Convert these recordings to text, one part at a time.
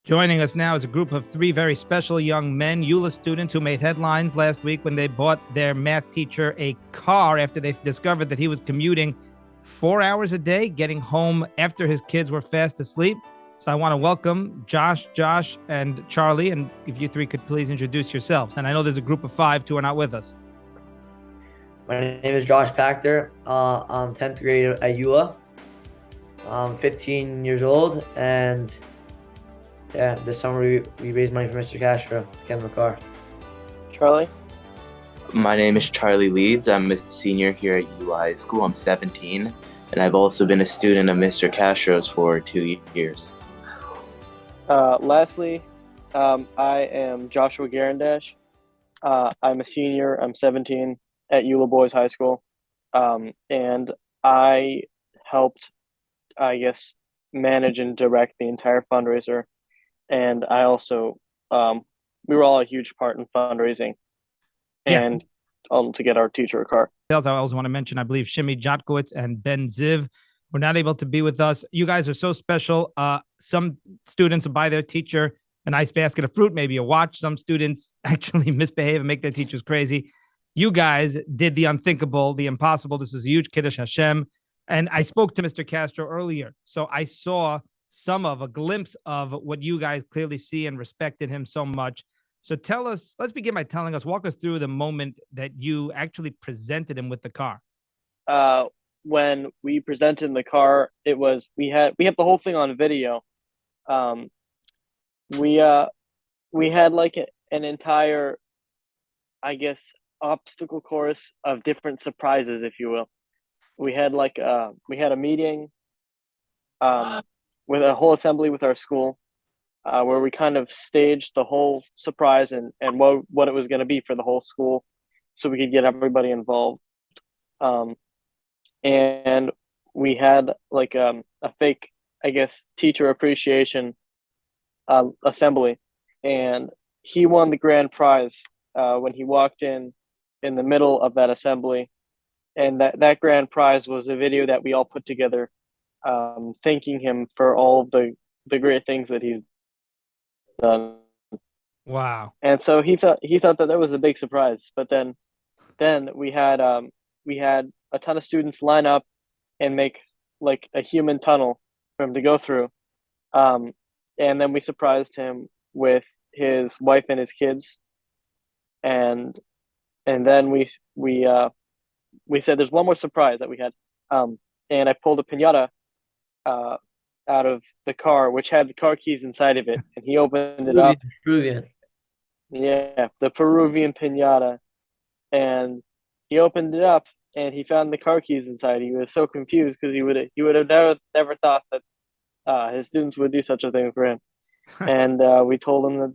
Joining us now is a group of three very special young men, YULA students who made headlines last week when they bought their math teacher a car after they discovered that he was commuting 4 hours a day, getting home after his kids were fast asleep. So I want to welcome Josh, and Charlie, and if you three could please introduce yourselves. And I know there's a group of five who are not with us. My name is Josh Pachter. I'm 10th grade at YULA. I'm 15 years old, and this summer we raised money for Mr. Castro to get him a car. Charlie? My name is Charlie Leeds. I'm a senior here at YULA High School. I'm 17, and I've also been a student of Mr. Castro's for 2 years. Lastly, I am Joshua Gerendash. I'm a senior. I'm 17 at YULA Boys High School, and I helped, manage and direct the entire fundraiser. And I also, we were all a huge part in fundraising and to get our teacher a car. I also want to mention, I believe Shimi Jotkowitz and Ben Ziv were not able to be with us. You guys are so special. Some students buy their teacher a nice basket of fruit, maybe a watch. Some students actually misbehave and make their teachers crazy. You guys did the unthinkable, the impossible. This is a huge Kiddush Hashem. And I spoke to Mr. Castro earlier, so I saw a glimpse of what you guys clearly see and respect in him so much. So let's begin by walk us through the moment that you actually presented him with the car. When we presented the car, we have the whole thing on video. We had like an entire, obstacle course of different surprises, if you will. We had a meeting with a whole assembly with our school, where we kind of staged the whole surprise and what it was going to be for the whole school, so we could get everybody involved. And we had a fake, teacher appreciation assembly, and he won the grand prize when he walked in the middle of that assembly. And that grand prize was a video that we all put together, thanking him for all of the great things that he's done. Wow. And so he thought that was a big surprise. But then we had a ton of students line up and make like a human tunnel for him to go through. And then we surprised him with his wife and his kids. And then we said there's one more surprise that we had. And I pulled a piñata out of the car, which had the car keys inside of it, and he opened it up. Peruvian. Yeah, the Peruvian piñata. And he opened it up, and he found the car keys inside. He was so confused because he would have never thought that his students would do such a thing for him. And we told him that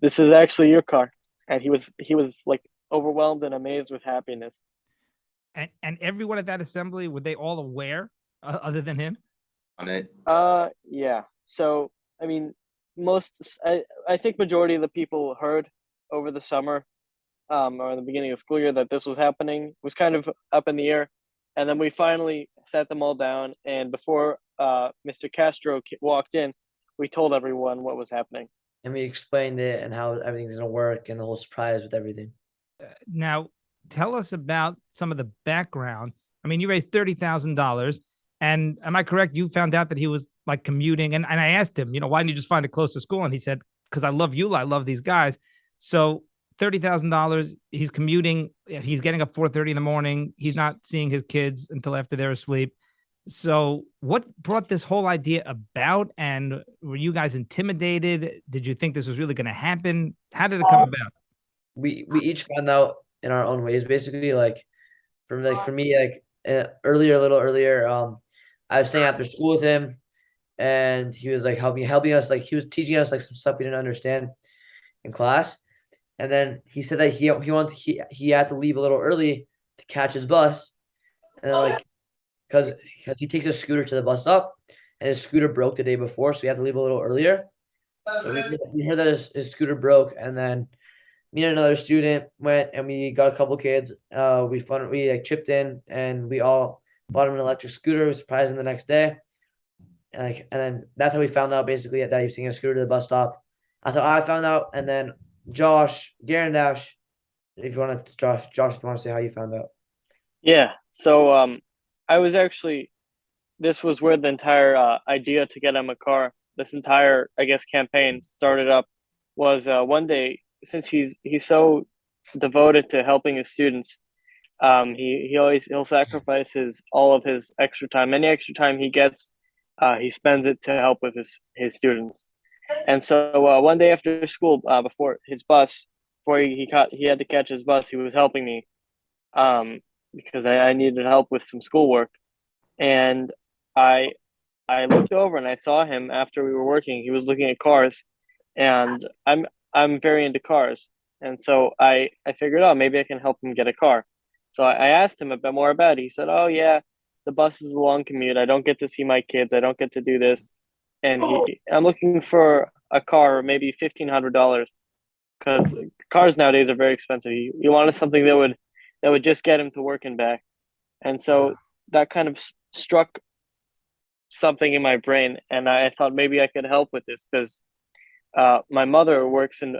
this is actually your car, and he was like overwhelmed and amazed with happiness. And everyone at that assembly, were they all aware, other than him? On it. Yeah. So I mean, I think majority of the people heard over the summer, or in the beginning of the school year, that this was happening. It was kind of up in the air, and then we finally sat them all down. And before Mr. Castro walked in, we told everyone what was happening. And we explained it and how everything's gonna work and the whole surprise with everything. Now, tell us about some of the background. I mean, you raised $30,000, and am I correct? You found out that he was like commuting, and I asked him, why didn't you just find a closer school? And he said, because I love YULA, I love these guys. So $30,000, he's commuting, he's getting up 4:30 in the morning. He's not seeing his kids until after they're asleep. So what brought this whole idea about, and were you guys intimidated? Did you think this was really going to happen? How did it come about? We each found out in our own ways, basically. For me, a little earlier, I was staying after school with him, and he was like helping us. Like, he was teaching us like some stuff we didn't understand in class. And then he said that he had to leave a little early to catch his bus, and then because he takes a scooter to the bus stop, and his scooter broke the day before, so he had to leave a little earlier. So we heard that his scooter broke, and then me and another student went, and we got a couple kids. We chipped in, and we all bought him an electric scooter. We surprised him the next day, and then that's how we found out basically that he was taking a scooter to the bus stop. That's how I found out, and then Josh Gerendash, if you want to, Josh, if you want to say how you found out. Yeah. So I was actually, this was where the entire idea to get him a car, this entire, I guess, campaign started up. Was one day, since he's so devoted to helping his students, he'll sacrifice all of his extra time, any extra time he gets, he spends it to help with his students. And so one day after school, before his bus, before he had to catch his bus, he was helping me, because I needed help with some schoolwork, and I I looked over and I saw him after we were working. He was looking at cars, and I'm very into cars, and so I figured, oh, maybe I can help him get a car. So I asked him a bit more about it. He said, oh yeah, the bus is a long commute. I don't get to see my kids. I don't get to do this, and I'm looking for a car, maybe $1,500, because cars nowadays are very expensive. You wanted something that would just get him to work and back, and so that kind of struck something in my brain, and I thought maybe I could help with this because my mother works in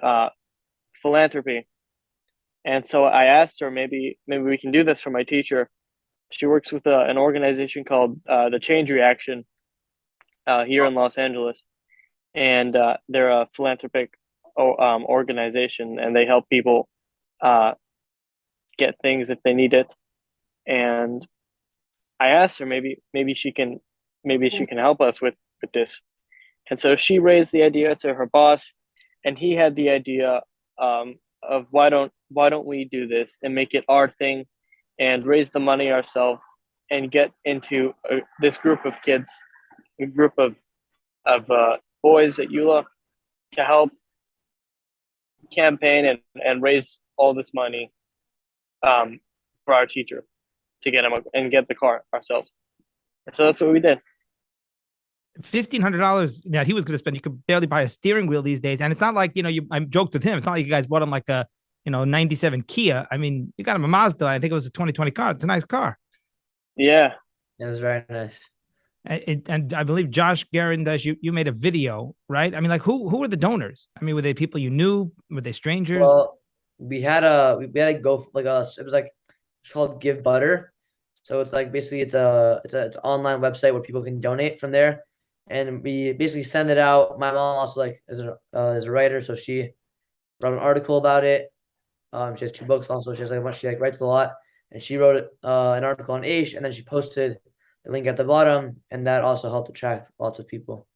philanthropy, and so I asked her maybe we can do this for my teacher. She works with an organization called the Change Reaction here in Los Angeles, and they're a philanthropic organization, and they help people get things if they need it. And I asked her maybe she can help us with this. And so she raised the idea to her boss, and he had the idea of why don't we do this and make it our thing, and raise the money ourselves, and get into this group of kids, a group of boys at YULA, to help campaign and raise all this money for our teacher to get him and get the car ourselves. So that's what we did. $1,500 that he was going to spend. You could barely buy a steering wheel these days. And it's not like, I joked with him. It's not like you guys bought him like a, 97 Kia. I mean, you got him a Mazda. I think it was a 2020 car. It's a nice car. Yeah. It was very nice. And I believe Josh Gerendash, you made a video, right? I mean, like who were the donors? I mean, were they people you knew? Were they strangers? Well, we had to go like it was like, it's called Give Butter. So it's like basically it's an online website where people can donate from there, and we basically send it out. My mom also is a writer, so she wrote an article about it. She has 2 books also. She has she writes a lot, and she wrote an article on Aish, and then she posted the link at the bottom, and that also helped attract lots of people.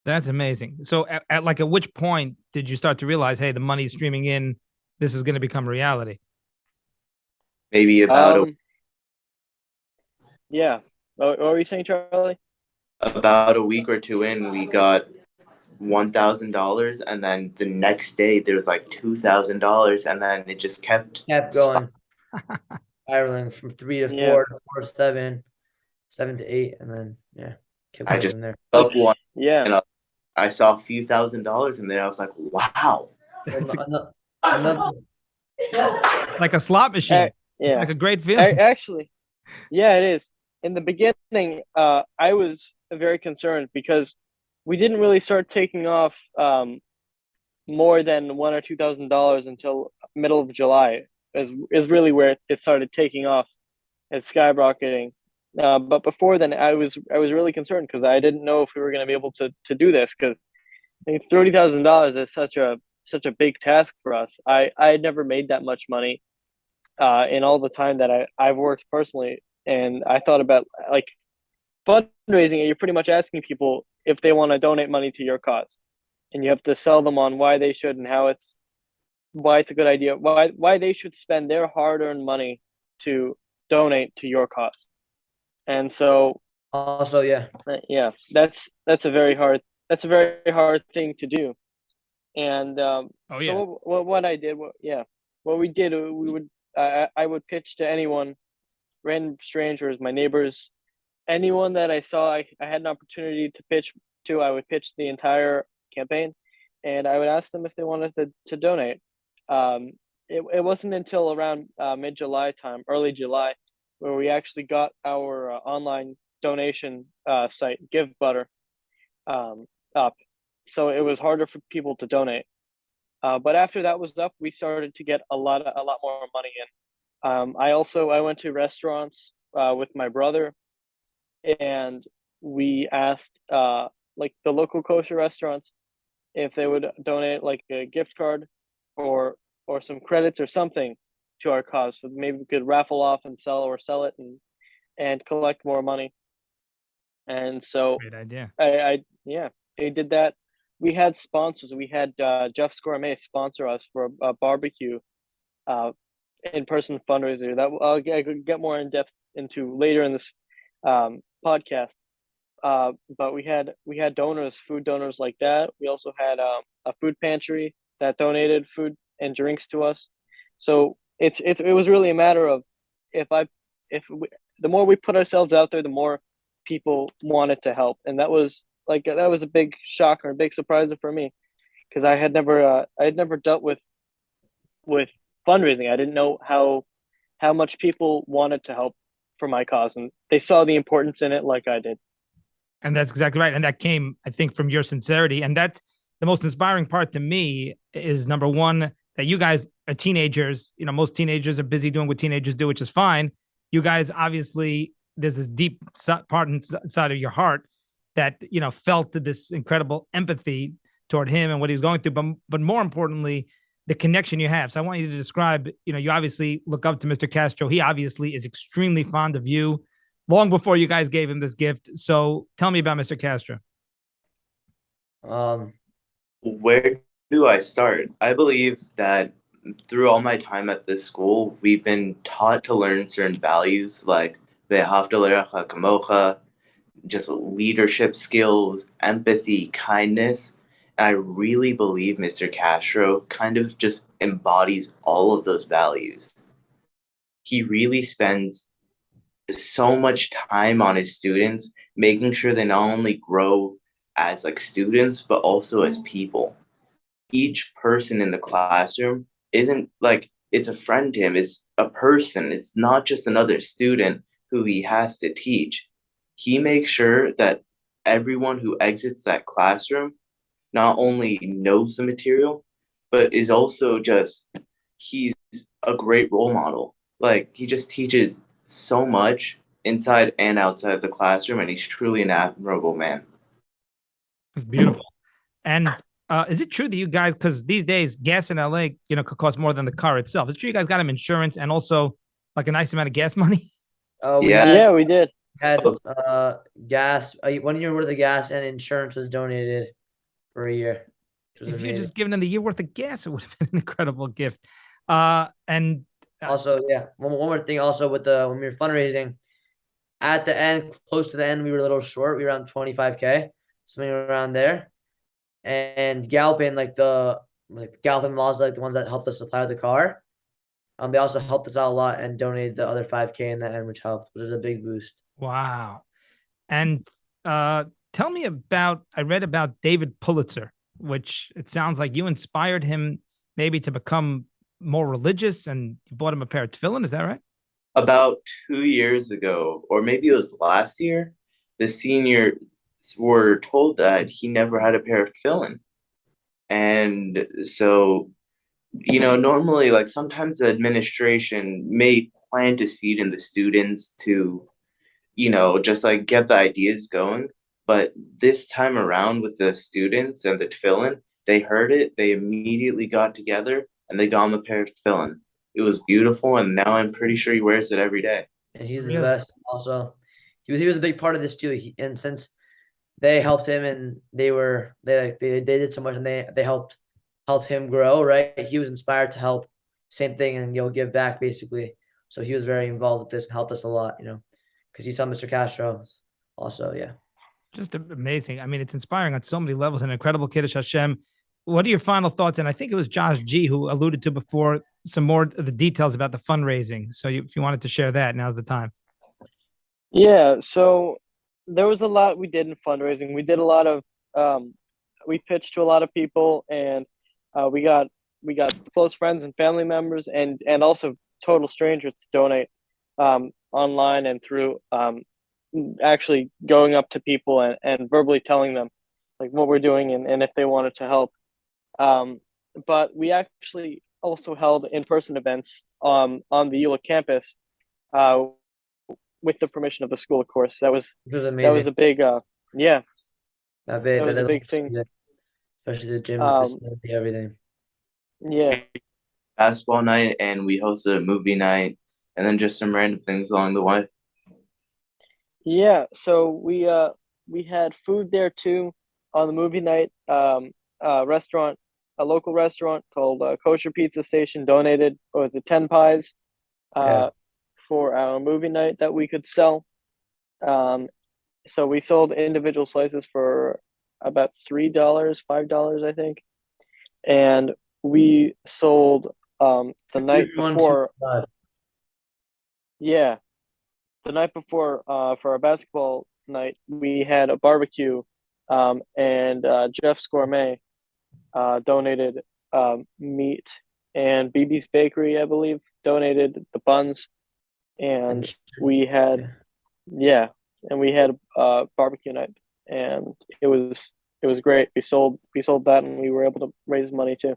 That's amazing. So at which point did you start to realize, hey, the money's streaming in, this is going to become reality? Maybe about yeah. What were you saying, Charlie? about a week or two in, we got $1,000, and then the next day there was like $2,000, and then it just kept going, spiraling from 3 to 4 to 4 to 7, 7 to 8, and then kept I going just from there. up one, Yeah. and I saw a few $1,000s, and then I was like, wow. Another, like a slot machine. Yeah. It's like a great feeling. Actually, yeah, it is. In the beginning, I was very concerned because we didn't really start taking off more than $1,000 or $2,000 until middle of July. Is really where it started taking off and skyrocketing. But before then, I was really concerned because I didn't know if we were going to be able to do this, because $30,000 is such a big task for us. I had never made that much money in all the time that I've worked personally, and I thought about like fundraising. You're pretty much asking people if they want to donate money to your cause, and you have to sell them on why they should and why it's a good idea, why they should spend their hard-earned money to donate to your cause. And so also, that's a very hard thing to do. And so what I did, what we did, I would pitch to anyone, random strangers, my neighbors, anyone that I saw I had an opportunity to pitch to. I would pitch the entire campaign, and I would ask them if they wanted to donate. It wasn't until around mid-July time, early July, where we actually got our online donation site, Give Butter, up, so it was harder for people to donate. But after that was up, we started to get a lot more money in. I went to restaurants with my brother, and we asked like the local kosher restaurants if they would donate like a gift card or some credits or something to our cause, so maybe we could raffle off and sell it and collect more money. And so Great idea. I yeah, they did that. We had sponsors. We had Jeff's Gourmet sponsor us for a barbecue, in-person fundraiser that I'll get more in depth into later in this podcast. But we had donors, food donors like that. We also had a food pantry that donated food and drinks to us. So it was really a matter of the more we put ourselves out there, the more people wanted to help, and that was a big shocker, a big surprise for me, because I had never dealt with fundraising. I didn't know how much people wanted to help for my cause, and they saw the importance in it like I did. And that's exactly right. And that came, I think, from your sincerity. And that's the most inspiring part to me is, number one, that you guys are teenagers. You know, most teenagers are busy doing what teenagers do, which is fine. You guys, obviously, there's this deep part inside of your heart that, you know, felt this incredible empathy toward him and what he was going through. But more importantly, the connection you have. So I want you to describe, you know, you obviously look up to Mr. Castro. He obviously is extremely fond of you long before you guys gave him this gift. So tell me about Mr. Castro. Where do I start? I believe that through all my time at this school, we've been taught to learn certain values like ve'ahavta l'reacha kamocha, just leadership skills, empathy, kindness. And I really believe Mr. Castro kind of just embodies all of those values. He really spends so much time on his students, making sure they not only grow as like students, but also as people. Each person in the classroom isn't like, it's a friend to him, it's a person. It's not just another student who he has to teach. He makes sure that everyone who exits that classroom not only knows the material, but is also he's a great role model. Like, he just teaches so much inside and outside the classroom, and he's truly an admirable man. It's beautiful. And is it true that you guys, because these days gas in LA, you know, could cost more than the car itself. It's true you guys got him insurance and also like a nice amount of gas money? Yeah, we did. Had gas, 1 year worth of gas, and insurance was donated for a year. If you just given him the year worth of gas, it would have been an incredible gift. And also, yeah, one more thing. Also, with when we were fundraising, at the end, close to the end, we were a little short. We were around 25K, something around there. And Galpin, Galpin Malls, like the ones that helped us supply the car. They also helped us out a lot and donated the other 5K in the end, which helped, which was a big boost. Wow. And tell me about, I read about David Pulitzer, which it sounds like you inspired him maybe to become more religious, and you bought him a pair of tefillin. Is that right? About 2 years ago, or maybe it was last year, the seniors were told that he never had a pair of tefillin. And so, you know, normally, like, sometimes the administration may plant a seed in the students to, you know, just like get the ideas going. But this time around with the students and the tefillin, they heard it, they immediately got together and they got him a pair of tefillin. It was beautiful, and now I'm pretty sure he wears it every day. And he's the best. Also, he was a big part of this too. And since they helped him, and they did so much, and they helped him grow. Right, he was inspired to help. Same thing, and give back basically. So he was very involved with this and helped us a lot. You know, because he saw Mr. Castro. Also, yeah. Just amazing. I mean, it's inspiring on so many levels. An incredible Kiddush Hashem. What are your final thoughts? And I think it was Josh G who alluded to before some more of the details about the fundraising. So if you wanted to share that, now's the time. Yeah. So there was a lot we did in fundraising. We did a lot of, we pitched to a lot of people, and we got close friends and family members, and also total strangers to donate online and through actually going up to people and verbally telling them like what we're doing and if they wanted to help. But we actually also held in-person events on the YULA campus, with the permission of the school, of course. That was Which was amazing. a big yeah, That was a big thing. Especially the gym, Um, facility, everything. yeah. Basketball night, and we hosted a movie night, and then just some random things along the way. Yeah, so we had food there too on the movie night. Restaurant, a local restaurant called Kosher Pizza Station donated, what was it, 10 pies Yeah. for our movie night that we could sell. So we sold individual slices for about $3, $5, I think. And we sold the night before, yeah, the night before for our basketball night, we had a barbecue, and Jeff's Gourmet donated meat, and BB's Bakery, I believe, donated the buns, and we had, yeah, and we had barbecue night, and it was great. We sold that, and we were able to raise money too.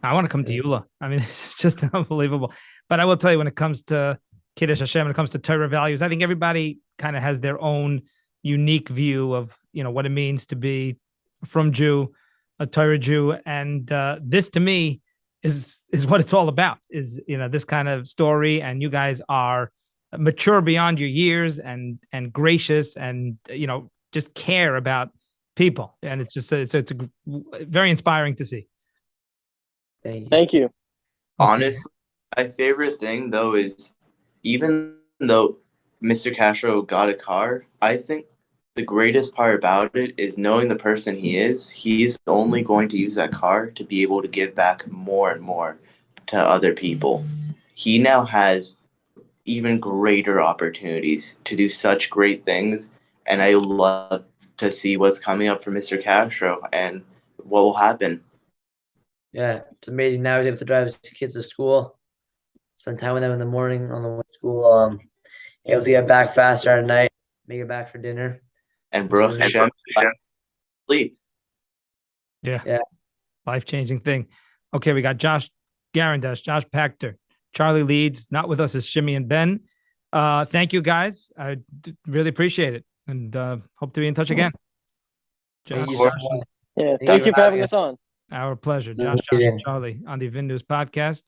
I want to come to YULA. I mean, this is just unbelievable. But I will tell you, when it comes to Kiddush Hashem, when it comes to Torah values, I think everybody kind of has their own unique view of, what it means to be from Jew, a Torah Jew. And this to me is what it's all about, is, this kind of story. And you guys are mature beyond your years and gracious and, just care about people. And it's just, it's a very inspiring to see. Thank you. Honestly, my favorite thing though is, even though Mr. Castro got a car, I think the greatest part about it is knowing the person he is. He's only going to use that car to be able to give back more and more to other people. He now has even greater opportunities to do such great things, and I love to see what's coming up for Mr. Castro and what will happen. Yeah, it's amazing. Now he's able to drive his kids to school, spend time with them in the morning on the way to school. Able to get back faster at night, make it back for dinner. And Baruch Hashem, sleep. Yeah. Life-changing thing. Okay, we got Josh Gerendash, Josh Pachter, Charlie Leeds. Not with us is Shimmy and Ben. Thank you, guys. I really appreciate it, and hope to be in touch again. Thank you Josh, so much. Yeah, thank you for having us on. our pleasure. Josh and Charlie on the VIN Podcast.